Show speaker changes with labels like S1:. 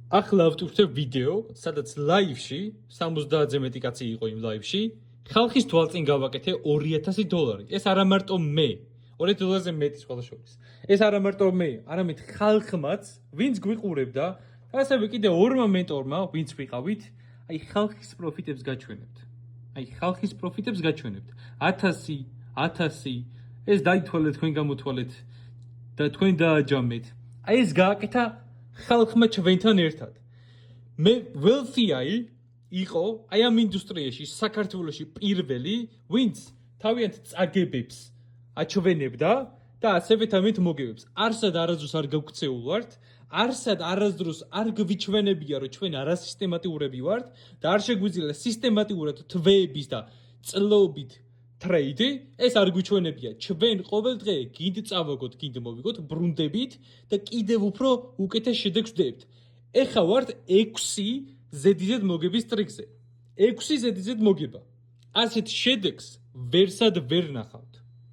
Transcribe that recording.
S1: ახლა ავტვირთებ ვიდეო, სადაც ლაივში 70-ზე მეტი კაცი იყო იმ ლაივში. ხალხის თვალწინ გავაკეთე $2000. ეს არა მარტო მე, $2000-ზე მეტი სხვა შორის. ეს არა მარტო მე, არამედ ხალხმაც, ვინც გვიყურებდა, და ასევე კიდე ორმა მენტორმა, ვინც ვიყავით, აი ხალხის პროფიტებს გაჩვენებთ. 1000, ეს დაითვალეთ, თქვენ გამოთვალეთ და თქვენ დააჯამეთ. აი ეს გააკეთა ხალხმა ჩვენთან ერთად. მე ველფიაი იყო აი ამ ინდუსტრიაში საქართველოში პირველი, ვინც თავიანთ წაგებებს აჩვენებდა და ასევე თავიანთ მოგებებს. არსად არასდროს არ გაგქცეულ ვართ, არსად არასდროს არ გვიჩვენებია, რომ ჩვენ არასისტემატიურები ვართ და არ შეგვიძლია სისტემატიურად თვეების და წლობით ტრეიდი, ეს არ გვიჩვენებია. ჩვენ ყოველ დღე გინდ წავაგოთ, გინდ მოვიგოთ, ბრუნდებით და კიდევ უფრო უკეთეს შედეგს ვდებთ. ეხა ვართ 6 ზედიზედ მოგების ტრიკზე. 6 ზედიზედ მოგება. ასეთ შედეგს ვერსად ვერ ნახავ.